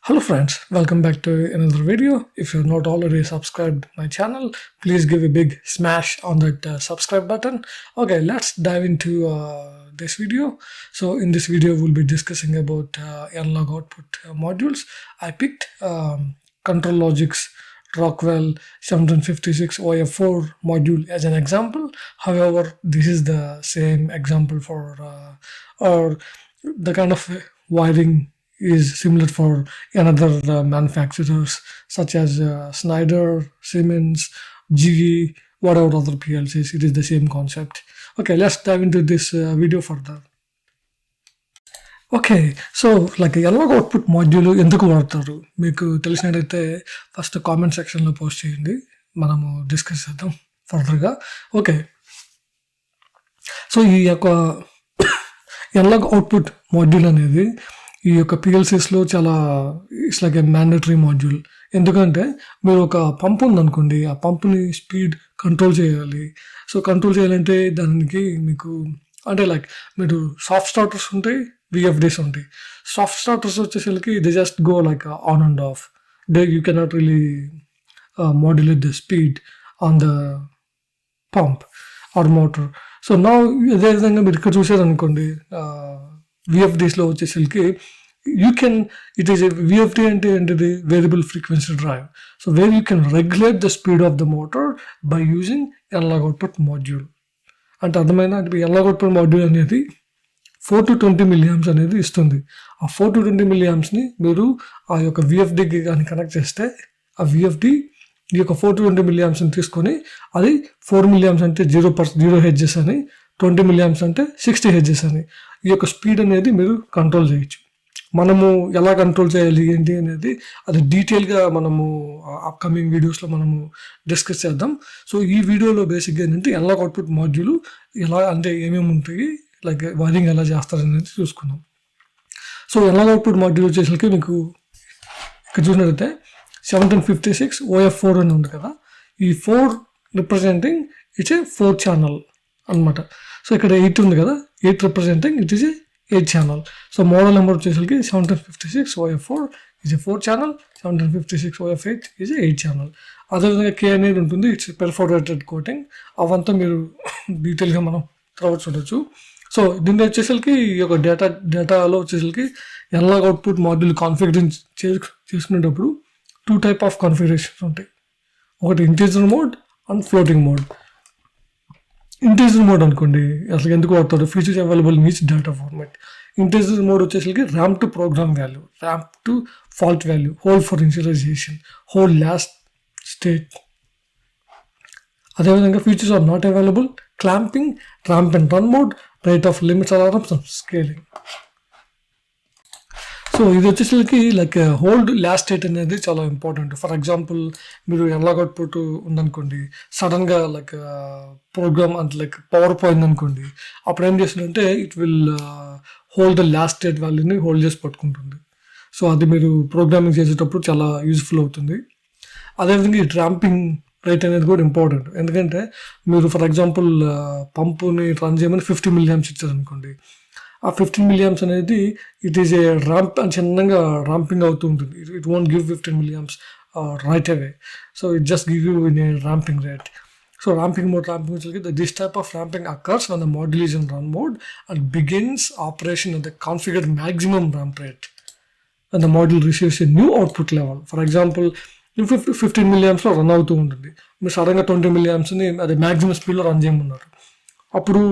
Hello friends, welcome back to another video. If you're not already subscribed my channel, please give a big smash on that subscribe button. Okay, let's dive into this video. So in this video, we'll be discussing about analog output modules. I picked ControlLogic's Rockwell 1756 OF4 module as an example. However, this is the same example for or the kind of wiring is similar for another manufacturers such as Schneider, Siemens, GE, whatever other PLCs. It is the same concept. Okay, let's dive into this video further. Okay so like ఎలాగ output module ఎందుకు వాడతారు మీకు తెలిసినట్టయితే first comment సెక్షన్లో post చేయండి, మనము discuss చేద్దాం ఫర్దర్గా. Okay, so ఈ యొక్క ఎలాగ అవుట్పుట్ మాడ్యూల్ అనేది ఈ యొక్క పిఎల్సీస్లో చాలా it's like A mandatory module. ఎందుకంటే మీరు ఒక పంప్ ఉందనుకోండి, ఆ పంపుని స్పీడ్ కంట్రోల్ చేయాలి. సో కంట్రోల్ చేయాలంటే దానికి మీకు అంటే లైక్ మీరు సాఫ్ట్ స్టార్టర్స్ ఉంటాయి, విఎఫ్డీస్ ఉంటాయి. సాఫ్ట్ స్టార్టర్స్ వచ్చేసరికి they just go like on and off. You cannot really modulate the speed on the pump or motor. So నా అదేవిధంగా మీరు ఇక్కడ చూసారనుకోండి, విఎఫ్డీస్లో వచ్చేసరికి you can it is VFD అంటే ఏంటిది, variable frequency drive. So where you can regulate the speed of the motor by using analogue output module. అంటే అర్థమైన అంటే అనలాగ్ అవుట్పుట్ మాడ్యూల్ అనేది 4 to 20 milliamps అనేది ఇస్తుంది. ఆ 4 to 20 milliampsని మీరు ఆ యొక్క విఎఫ్డికి కానీ కనెక్ట్ చేస్తే ఆ విఎఫ్డి ఈ యొక్క 4 to 20 milliampsని తీసుకొని అది 4 milliamps అంటే 0 హెడ్జెస్ అని, 20 milliamps అంటే 60 హెడ్జెస్ అని ఈ యొక్క స్పీడ్ అనేది మీరు కంట్రోల్ చేయొచ్చు. మనము ఎలా కంట్రోల్ చేయాలి ఏంటి అనేది అది డీటెయిల్గా మనము అప్కమింగ్ వీడియోస్లో మనము డిస్కస్ చేద్దాం. సో ఈ వీడియోలో బేసిక్గా ఏంటంటే అనలాగ్ అవుట్పుట్ మాడ్యూల్ ఎలా అంటే ఏమేమి ఉంటాయి, లైక్ వైరింగ్ ఎలా చేస్తారు అనేది చూసుకుందాం. సో అనలాగ్ అవుట్పుట్ మాడ్యూల్ వచ్చేసరికి మీకు ఇక్కడ చూసినట్లయితే 1756 OF4 అని ఉంది కదా, ఈ 4 రిప్రజెంటింగ్ ఇట్స్ ఏ 4 ఛానల్ అనమాట. సో ఇక్కడ 8 ఉంది కదా, 8 representing it is a 8 channel. So model number వచ్చేసరికి 1756 OF4 is a 4 channel, 1756 OF8 is a 8 channel. అదేవిధంగా కే అనేది ఉంటుంది, ఇట్స్ పెర్ఫోరేటెడ్ కోటింగ్. అవంతా మీరు డీటెయిల్గా మనం తర్వాత చూడొచ్చు. సో దీన్ని వచ్చేసరికి ఈ యొక్క డేటాలో వచ్చేసరికి అనలాగ్ అవుట్పుట్ మాడ్యూల్ కాన్ఫిగరేషన్ చేసుకునేటప్పుడు 2 type ఆఫ్ కాన్ఫిగరేషన్స్ ఉంటాయి. ఒకటి integer mode and floating mode. Integer mode అనుకోండి, అసలు ఎందుకు వాడతారు, features available in each data format. Integer mode వచ్చేసరికి ramp to program value, ramp to fault value, hold for initialization, hold last state. అదేవిధంగా features are not available, clamping, ramp and run mode, right of limits alarms and scaling. So ఇది వచ్చేసరికి like hold last state అనేది చాలా important. For example మీరు analog output ఉందనుకోండి, సడన్గా like programme అంటే like power పోయిందనుకోండి, అప్పుడు ఏం చేస్తుందంటే it will hold the last state వాల్యూని హోల్డ్ చేసి పట్టుకుంటుంది. సో అది మీరు ప్రోగ్రామింగ్ చేసేటప్పుడు చాలా యూజ్ఫుల్ అవుతుంది. అదేవిధంగా ఈ ర్యాంపింగ్ రేట్ అనేది కూడా ఇంపార్టెంట్. ఎందుకంటే మీరు ఫర్ ఎగ్జాంపుల్ పంపుని రన్ చేయమని 50 milliamps ఇచ్చారనుకోండి, ఆ 15 milliamps అనేది ఇట్ ఈస్ ఏ ర్యాంప్ అని చిన్నగా ర్యాంపింగ్ అవుతూ ఉంటుంది. It won't give 15 milliamps right away. So it just give you in a ramping rate. So ramping వచ్చేసరికి this type of ramping occurs when the module is in run mode and begins operation at the configured maximum ramp rate when the module receives a new output level. For example 15 milliampsలో run అవుతూ ఉంటుంది, మీరు సడన్గా 20 milliampsని అది maximum స్పీడ్లో run చేయమన్నారు. అప్పుడు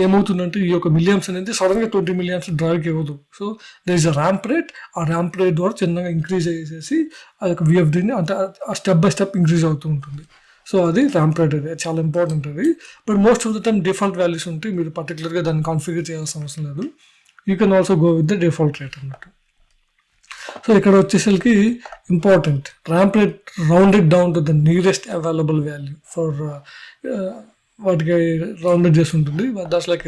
ఏమవుతుందంటే ఈ యొక్క మిలియమ్స్ అనేది సడన్గా 20 milliamps డ్రైవ్కి ఇవ్వదు. So there is a ramp rate, ఆ ర్యాంప్ రేట్ ద్వారా చిన్నగా ఇంక్రీజ్ చేసేసి ఆ యొక్క విఎఫ్డీని అంటే ఆ స్టెప్ బై స్టెప్ ఇంక్రీజ్ అవుతూ ఉంటుంది. సో అది ర్యాంప్ రేట్, అది చాలా ఇంపార్టెంట్ అది. But most of the time default values ఉంటాయి, మీరు పర్టికులర్గా దాన్ని కాన్ఫిగర్ చేయాల్సిన అవసరం లేదు. You can also go with the default rate అన్నట్టు. సో ఇక్కడ వచ్చేసరికి important ramp rate rounded down to the nearest available value for వాటికి రౌండెడ్ చేసి ఉంటుంది. దట్స్ లైక్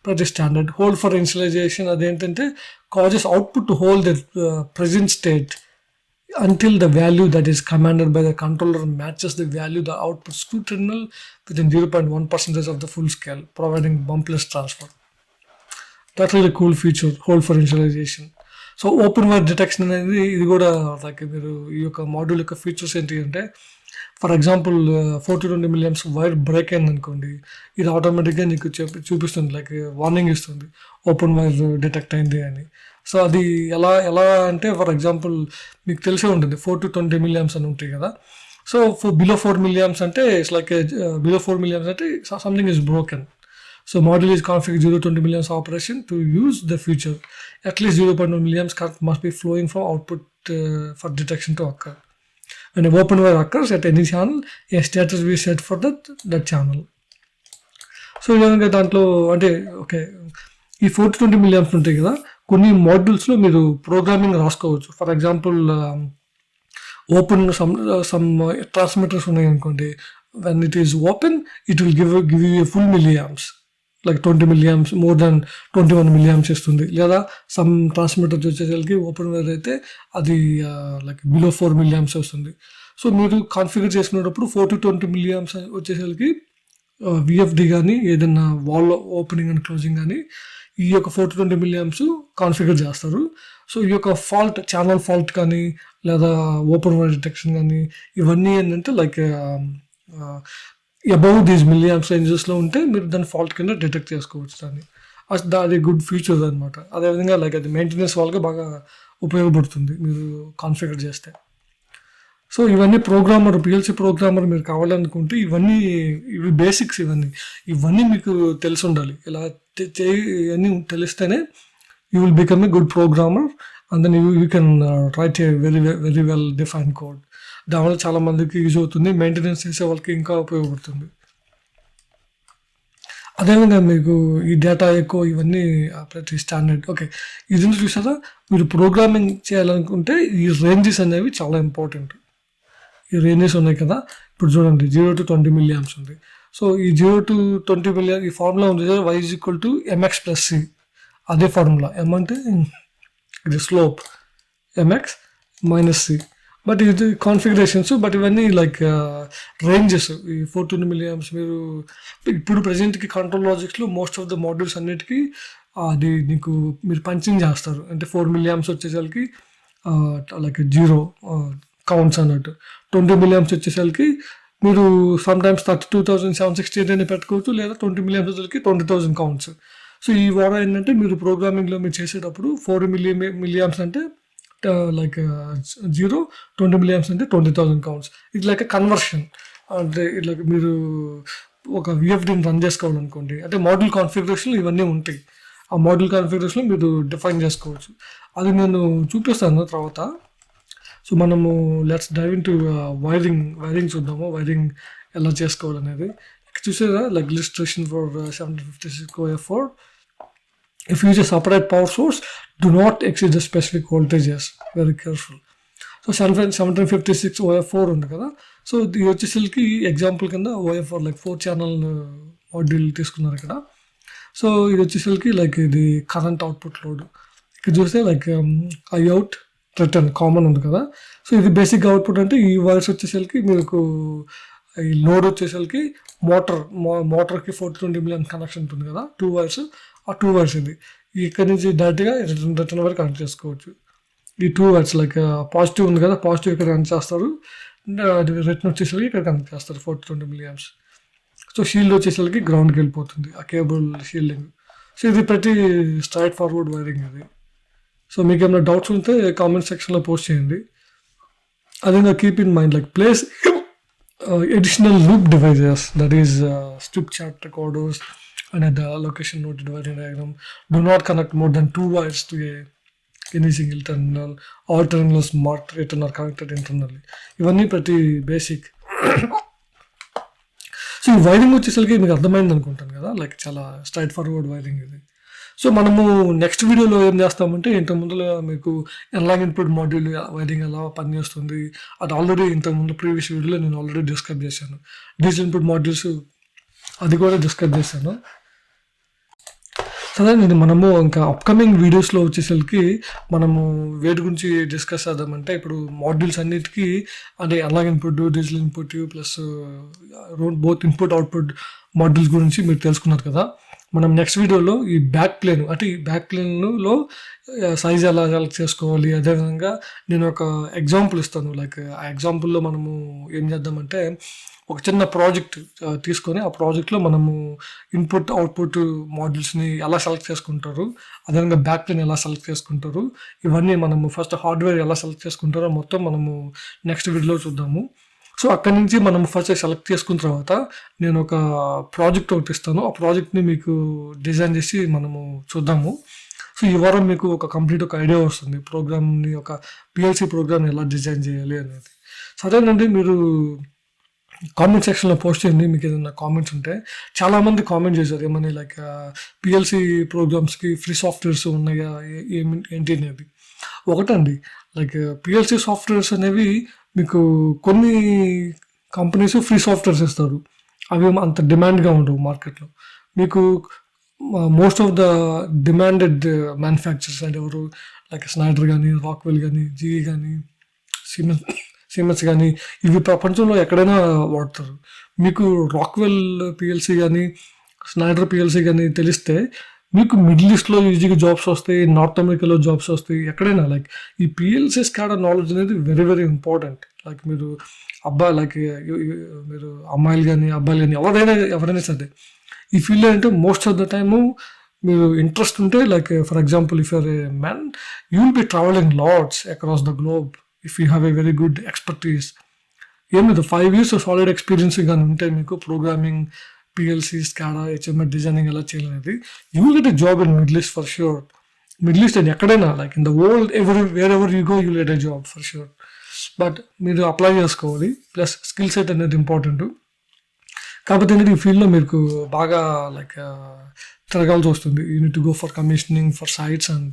ప్రతి స్టాండర్డ్. హోల్డ్ ఫర్ ఇనిషియలైజేషన్ అదేంటంటే causes output to hold the present state until the value that is commanded by the controller matches the value the output screw terminal within 0.1% of the full scale, providing bumpless transfer. That's really cool feature, hold for initialization. So open wire detection అనేది ఇది కూడా like మీరు ఈ యొక్క module యొక్క features ఏంటి అంటే for example 40-20 milliamps wire break అయింది అనుకోండి, ఇది ఆటోమేటిక్గా నీకు చూపిస్తుంది, లైక్ వార్నింగ్ ఇస్తుంది ఓపెన్ వైర్ డిటెక్ట్ అయింది అని. సో అది ఎలా అంటే ఫర్ ఎగ్జాంపుల్ మీకు తెలిసే ఉంటుంది 4-20 మిలియమ్స్ అని ఉంటాయి కదా. సో బిలో 4 మిలియమ్స్ అంటే ఇట్స్ లైక్ బిలో 4 మిలియమ్స్ అంటే something is broken. So module is configured 0-20 milliamps operation to use the feature. At least 0.1 milliamps current must be flowing from output for detection to occur. When a open wire occurs at any channel, a status will be set for that channel. So ఇలాగ దాంట్లో అంటే okay ఈ 4-20 milliamps ఉంటాయి కదా, కొన్ని మాడ్యూల్స్లో మీరు programming రాసుకోవచ్చు. For example open some transmitters ఉన్నాయి అనుకోండి, when it is open it will give you full milliamps, like 20 milliamps more than 21 milliamps ఇస్తుంది. లేదా సమ్ ట్రాన్స్మిటర్స్ వచ్చేసరికి ఓపెన్ వైర్ అయితే అది లైక్ బిలో 4 మిలియమ్స్ వస్తుంది. సో మీరు కాన్ఫిగర్ చేసుకునేటప్పుడు 4-20 మిలియమ్స్ వచ్చేసరికి విఎఫ్డి కానీ ఏదైనా వాల్ ఓపెనింగ్ అండ్ క్లోజింగ్ కానీ ఈ యొక్క 4-20 మిలియమ్స్ కాన్ఫిగర్ చేస్తారు. సో ఈ యొక్క ఫాల్ట్ ఛానల్ ఫాల్ట్ కానీ లేదా ఓపెన్ వైర్ డిటెక్షన్ కానీ ఇవన్నీ ఏంటంటే లైక్ అబౌవ్ దీస్ మిలియమ్స్ రేంజెస్లో ఉంటే మీరు దాని ఫాల్ట్ కింద డిటెక్ట్ చేసుకోవచ్చు దాన్ని. అది గుడ్ ఫీచర్ అనమాట. అదేవిధంగా లైక్ అది మెయింటెనెన్స్ వాళ్ళకి బాగా ఉపయోగపడుతుంది మీరు కాన్ఫిగర్ చేస్తే. సో ఇవన్నీ పిఎల్సి ప్రోగ్రామర్ మీరు కావాలనుకుంటే ఇవి బేసిక్స్, ఇవన్నీ మీకు తెలిసి ఉండాలి. ఇలా ఇవన్నీ తెలిస్తేనే you will become a good programmer and then you can write a very well defined code. దానివల్ల చాలా మందికి యూజ్ అవుతుంది, మెయింటెనెన్స్ చేసే వాళ్ళకి ఇంకా ఉపయోగపడుతుంది. అదేవిధంగా మీకు ఈ డేటా ఎక్కువ ఇవన్నీ ప్రతి స్టాండర్డ్ ఓకే ఇది చూసారా. మీరు ప్రోగ్రామింగ్ చేయాలనుకుంటే ఈ రేంజెస్ అనేవి చాలా ఇంపార్టెంట్. ఈ రేంజెస్ ఉన్నాయి కదా, ఇప్పుడు చూడండి 0-20 మిలియమ్స్ ఉంది. సో ఈ 0-20 మిలియన్ ఈ ఫార్ములా ఉంది కదా, y = mx + c. అదే ఫార్ములా. m అంటే ఇది స్లోప్, mx - c. బట్ ఇది కాన్ఫిగరేషన్స్, బట్ ఇవన్నీ లైక్ రేంజెస్. ఈ 4-20 మిలియమ్స్ మీరు ఇప్పుడు ప్రజెంట్కి కంట్రోల్ లాజిక్స్లో మోస్ట్ ఆఫ్ ద మాడ్యూల్స్ అన్నిటికీ అది మీరు పంచింగ్ చేస్తారు. అంటే 4 మిలియమ్స్ వచ్చేసరికి లైక్ 0 కౌంట్స్ అన్నట్టు. 20 మిలియమ్స్ వచ్చేసరికి మీరు సమ్టైమ్స్ 32,768 అని పెట్టుకోవచ్చు, లేదా 20 మిలియమ్స్ వచ్చేసరికి 20,000 కౌంట్స్. సో ఈ వారా ఏంటంటే మీరు ప్రోగ్రామింగ్లో మీరు చేసేటప్పుడు 4 మిలియమ్స్ అంటే లైక్ 0, 20 మిలియమ్స్ అంటే 20,000 కౌంట్స్. ఇది లైక్ కన్వర్షన్. అంటే ఇట్లా మీరు ఒక విఎఫ్డిని రన్ చేసుకోవాలనుకోండి, అంటే మాడ్యూల్ కాన్ఫిగరేషన్ ఇవన్నీ ఉంటాయి. ఆ మాడ్యూల్ కాన్ఫిగరేషన్ మీరు డిఫైన్ చేసుకోవచ్చు. అది నేను చూపిస్తాను తర్వాత. సో మనము let's dive into wiring చూద్దాము, వైరింగ్ ఎలా చేసుకోవాలనేది. చూసారా like illustration for 756 OF4. If you use a separate power source, do not exceed the specific voltages. Very careful. So 756 OF4 ఉంది కదా. సో ఇది వచ్చేసరికి ఎగ్జాంపుల్ కింద OF4 లైక్ 4 ఛానల్ మాడ్యూల్ తీసుకున్నారు ఇక్కడ. సో ఇది వచ్చేసరికి లైక్ ఇది కరెంట్ అవుట్పుట్ లోడ్. ఇక్కడ చూస్తే లైక్ ఐఅవుట్ రిటర్న్ కామన్ ఉంది కదా. సో ఇది బేసిక్ అవుట్పుట్. అంటే ఈ వైర్స్ వచ్చేసరికి మీకు ఈ లోడ్ వచ్చేసరికి మోటార్కి 420 మిలియన్ కనెక్షన్ ఉంటుంది కదా, 2 వైర్స్. ఆ 2 వైర్స్ ఇది ఇక్కడ నుంచి డైరెక్ట్గా రిటర్న్ వరకు కనెక్ట్ చేసుకోవచ్చు. ఈ 2 వైర్స్ లైక్ పాజిటివ్ ఉంది కదా, పాజిటివ్ ఇక్కడ కనెక్ట్ చేస్తారు, రిటర్న్ వచ్చేసరికి ఇక్కడ కనెక్ట్ చేస్తారు 420 మిలియమ్స్. సో షీల్డ్ వచ్చేసరికి గ్రౌండ్కి వెళ్ళిపోతుంది ఆ కేబుల్ షీల్డింగ్. సో ఇది ప్రతి స్ట్రైట్ ఫార్వర్డ్ వైరింగ్ ఇది. సో మీకు ఏమైనా డౌట్స్ ఉంటే కామెంట్ సెక్షన్లో పోస్ట్ చేయండి. అదే keep in mind like place additional loop devices, that is strip chart recorders and the location noted wiring diagram. Do not connect more than 2 wires to any single terminal. All terminals marked written are connected internally. ఇవన్నీ ప్రతి basic. So ఈ wiring వచ్చేసరికి మీకు అర్థమైంది అనుకుంటాను కదా, like చాలా straight forward wiring ఇది. సో మనము నెక్స్ట్ వీడియోలో ఏం చేస్తామంటే ఇంతకుముందులో మీకు ఎనలాగ్ ఇన్పుట్ మాడ్యూల్ వైరింగ్ ఎలా పనిచేస్తుంది అది ఆల్రెడీ ఇంతకుముందు ప్రీవియస్ వీడియోలో నేను ఆల్రెడీ డిస్కస్ చేశాను. డిజిటల్ ఇన్పుట్ మాడ్యూల్స్ అది కూడా డిస్కస్ చేశాను. సరే నేను మనము ఇంకా అప్కమింగ్ వీడియోస్లో వచ్చేసరికి మనము వేటి గురించి డిస్కస్ చేద్దామంటే ఇప్పుడు మాడ్యూల్స్ అన్నిటికీ అంటే analogue input, digital input plus both input output modules గురించి మీరు తెలుసుకున్నారు కదా. మనం నెక్స్ట్ వీడియోలో ఈ బ్యాక్ ప్లేన్ అంటే ఈ బ్యాక్ ప్లేన్లో సైజ్ ఎలా సెలెక్ట్ చేసుకోవాలి, అదేవిధంగా నేను ఒక ఎగ్జాంపుల్ ఇస్తాను. లైక్ ఆ ఎగ్జాంపుల్లో మనము ఏం చేద్దామంటే ఒక చిన్న ప్రాజెక్ట్ తీసుకొని ఆ ప్రాజెక్ట్లో మనము ఇన్పుట్ అవుట్పుట్ మాడ్యూల్స్ని ఎలా సెలెక్ట్ చేసుకుంటారు, అదేవిధంగా బ్యాక్ ప్లేన్ ఎలా సెలెక్ట్ చేసుకుంటారు, ఇవన్నీ మనము ఫస్ట్ హార్డ్వేర్ ఎలా సెలెక్ట్ చేసుకుంటారో మొత్తం మనము నెక్స్ట్ వీడియోలో చూద్దాము. సో అక్కడి నుంచి మనం ఫస్ట్ సెలెక్ట్ చేసుకున్న తర్వాత నేను ఒక ప్రాజెక్ట్ ఒకటి ఇస్తాను. ఆ ప్రాజెక్ట్ని మీకు డిజైన్ చేసి మనము చూద్దాము. సో ఈ వారం మీకు ఒక కంప్లీట్ ఒక ఐడియా వస్తుంది ప్రోగ్రామ్ని, ఒక పిఎల్సి ప్రోగ్రామ్ని ఎలా డిజైన్ చేయాలి అనేది. సరేనండి, మీరు కామెంట్ సెక్షన్లో పోస్ట్ చేయండి మీకు ఏదైనా కామెంట్స్ ఉంటే. చాలామంది కామెంట్ చేశారు ఏమని, లైక్ పిఎల్సి ప్రోగ్రామ్స్కి ఫ్రీ సాఫ్ట్వేర్స్ ఉన్నాయా ఏంటి అనేది. ఒకటండి, లైక్ పిఎల్సి సాఫ్ట్వేర్స్ అనేవి మీకు కొన్ని కంపెనీస్ ఫ్రీ సాఫ్ట్వేర్స్ ఇస్తారు, అవి అంత డిమాండ్గా ఉండవు మార్కెట్లో. మీకు most of the demanded manufacturers అంటే ఎవరు, లైక్ స్నైడర్ కానీ, రాక్వెల్ కానీ, జీఈ కానీ, సిమెన్స్ కానీ, ఇవి ప్రపంచంలో ఎక్కడైనా వాడతారు. మీకు రాక్వెల్ పిఎల్సి కానీ, స్నైడర్ పిఎల్సి కానీ తెలిస్తే మీకు మిడిల్ ఈస్ట్లో ఈజీగా జాబ్స్ వస్తాయి, నార్త్ అమెరికాలో జాబ్స్ వస్తాయి, ఎక్కడైనా. లైక్ ఈ పిఎల్సీస్ కాడ నాలెడ్జ్ అనేది వెరీ వెరీ ఇంపార్టెంట్. లైక్ మీరు మీరు అమ్మాయిలు కానీ అబ్బాయిలు కానీ ఎవరైనా సరే ఈ ఫీల్డ్ అంటే మోస్ట్ ఆఫ్ ద టైము మీరు ఇంట్రెస్ట్ ఉంటే, like for example if you're A man, you will be travelling LADS across the globe if you have a very good expertise. ఏం లేదు, 5 years సాలిడ్ ఎక్స్పీరియన్స్ కానీ ఉంటే మీకు programming, PLC, స్కాడా, HML designing ఎలా చేయాలనేది, you will get a job in middle east for sure. Middle east అని ఎక్కడైనా, like in the world where ever you go you will get a job for sure. But మీరు apply చేసుకోవాలి, plus skill set అనేది important. కాకపోతే ఏంటంటే ఈ ఫీల్డ్లో మీకు బాగా లైక్ తిరగాల్సి వస్తుంది. You need to go for commissioning, for sites, and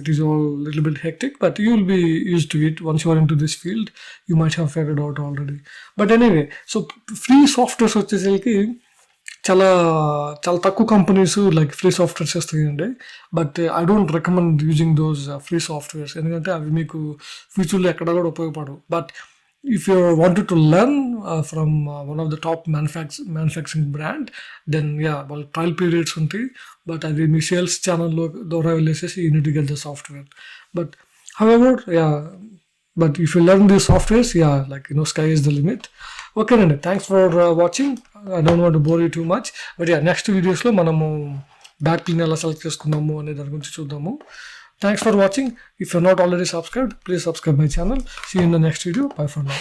it is all a little bit hectic, but you will be used to it once you are into this field. You might have figured out already. But anyway, so free softwares వచ్చేసరికి చాలా తక్కువ companies like free softwares ఇస్తాయండి. But I don't recommend using those free softwares, ఎందుకంటే అవి మీకు ఫ్యూచర్లో ఎక్కడ కూడా ఉపయోగపడవు. But if you wanted to learn from one of the top manufacturing brand, then well, trial periods ఉంటాయి. బట్ అది మీ సేల్స్ ఛానల్లో ద్వారా వెళ్ళేసేసి you need to get the software. But however, but if you learn these softwares, like sky is the limit. Okay అండి, thanks for watching. I don't want to bore you too much. But next వీడియోస్లో మనము back plane ఎలా select చేసుకున్నాము అనే దాని గురించి చూద్దాము. Thanks for watching. If you're not already subscribed, please subscribe my channel. See you in the next video. Bye for now.